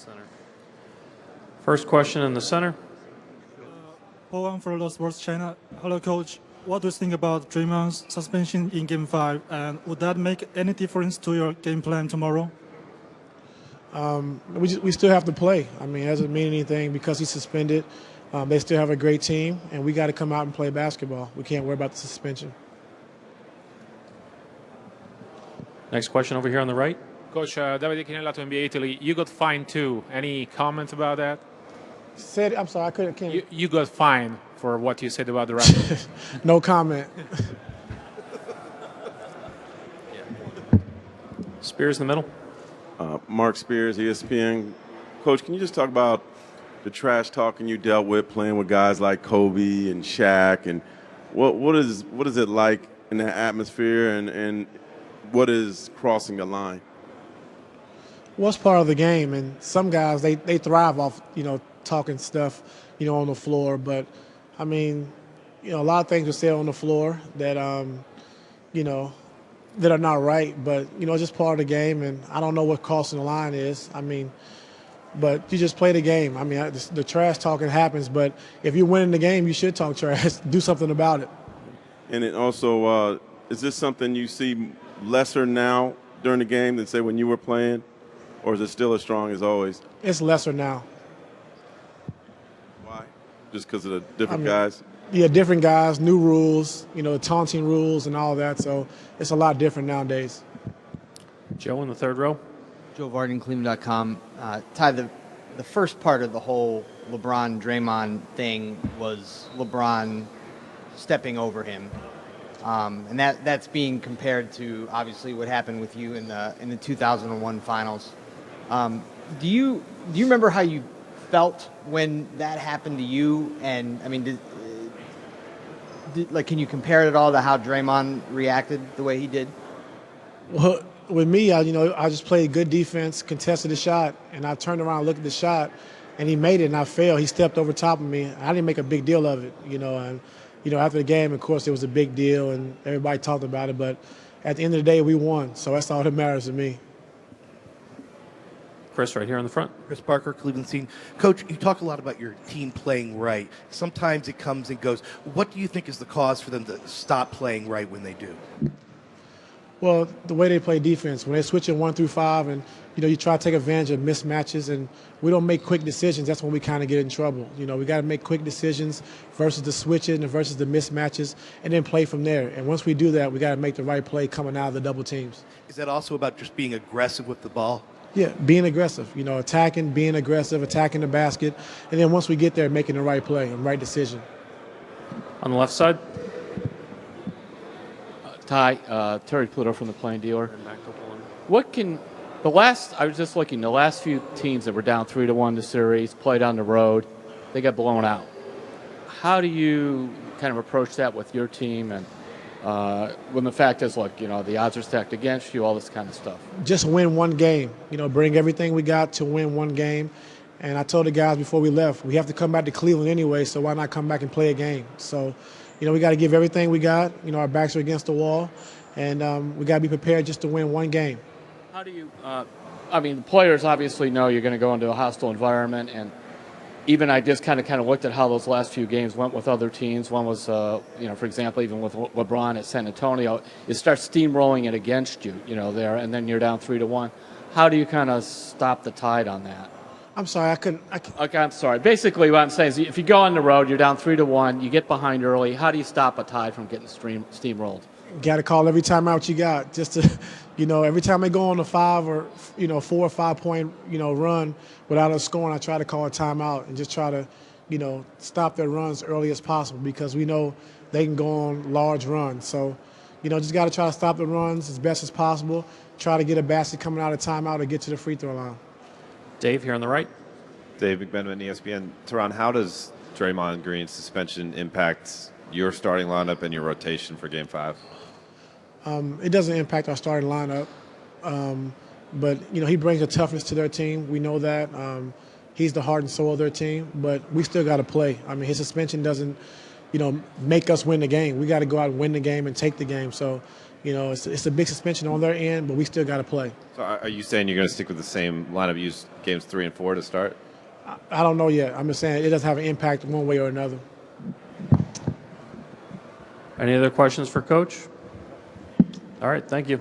center. First question in the center. Paul for the Sports China. Hello, Coach. What do you think about Draymond's suspension in Game 5, and would that make any difference to your game plan tomorrow? We still have to play. I mean, it doesn't mean anything because he's suspended. They still have a great team, and we got to come out and play basketball. We can't worry about the suspension. Next question over here on the right. Coach, Davide Chinella to NBA Italy. You got fined too. Any comment about that? I'm sorry, I couldn't. You got fined for what you said about the Raptors. No comment. Spears in the middle. Mark Spears, ESPN. Coach, can you just talk about the trash talking you dealt with playing with guys like Kobe and Shaq, and what is it like in that atmosphere, and what is crossing the line? Well, it's part of the game, and some guys they thrive off talking stuff on the floor. But I mean, a lot of things are said on the floor that that are not right. But it's just part of the game, and I don't know what crossing the line is. I mean, but you just play the game. I mean, the trash talking happens, but if you're winning the game, you should talk trash. Do something about it. And it also, is this something you see lesser now during the game than say when you were playing, or is it still as strong as always? It's lesser now. Why? Just because of the different guys? Yeah, different guys, new rules, taunting rules and all that. So it's a lot different nowadays. Joe in the third row. Joe Varden, Cleveland.com. Ty, the first part of the whole LeBron-Draymond thing was LeBron stepping over him. And that's being compared to, obviously, what happened with you in the 2001 finals. Do you remember how you felt when that happened to you? And, I mean, can you compare it at all to how Draymond reacted the way he did? Well, with me, I just played good defense, contested the shot, and I turned around and looked at the shot, and he made it, and I failed. He stepped over top of me. I didn't make a big deal of it, and after the game, of course, it was a big deal, and everybody talked about it. But at the end of the day, we won, so that's all that matters to me. Chris, right here in the front. Chris Parker, Cleveland Scene. Coach, you talk a lot about your team playing right. Sometimes it comes and goes. What do you think is the cause for them to stop playing right when they do? Well, the way they play defense, when they switch in 1 through 5, and you try to take advantage of mismatches, and we don't make quick decisions. That's when we kind of get in trouble. We got to make quick decisions versus the switching and versus the mismatches, and then play from there. And once we do that, we got to make the right play coming out of the double teams. Is that also about just being aggressive with the ball? Yeah, being aggressive. Attacking, being aggressive, attacking the basket, and then once we get there, making the right play and right decision. On the left side. Ty, Terry Pluto from the Plain Dealer. I was just looking, the last few teams that were down 3-1 the series, played on the road, they got blown out. How do you kind of approach that with your team, and when the fact is, look, the odds are stacked against you, all this kind of stuff? Just win one game. Bring everything we got to win one game. And I told the guys before we left, we have to come back to Cleveland anyway, so why not come back and play a game? So, we got to give everything we got. Our backs are against the wall, and we got to be prepared just to win one game. How do you, the players obviously know you're going to go into a hostile environment, and even I just kind of looked at how those last few games went with other teams. One was, for example, even with LeBron at San Antonio, it starts steamrolling it against you, there, and then you're down 3-1. How do you kind of stop the tide on that? I'm sorry, I couldn't. Okay, I'm sorry. Basically, what I'm saying is, if you go on the road, you're down 3-1, you get behind early. How do you stop a tide from getting steamrolled? Got to call every timeout you got, just to, every time they go on a 5 or 4 or 5 point, run without us scoring, I try to call a timeout and just try to, stop their runs early as possible, because we know they can go on large runs. So, just got to try to stop the runs as best as possible. Try to get a basket coming out of timeout or get to the free throw line. Dave here on the right. Dave McBenman, ESPN. Tyronn, how does Draymond Green's suspension impact your starting lineup and your rotation for Game 5? It doesn't impact our starting lineup, but he brings a toughness to their team. We know that. He's the heart and soul of their team, but we still got to play. His suspension doesn't, make us win the game. We got to go out and win the game and take the game. So, You know, it's a big suspension on their end, but we still got to play. So are you saying you're going to stick with the same lineup you used games 3 and 4 to start? I don't know yet. I'm just saying it does have an impact one way or another. Any other questions for Coach? All right, thank you.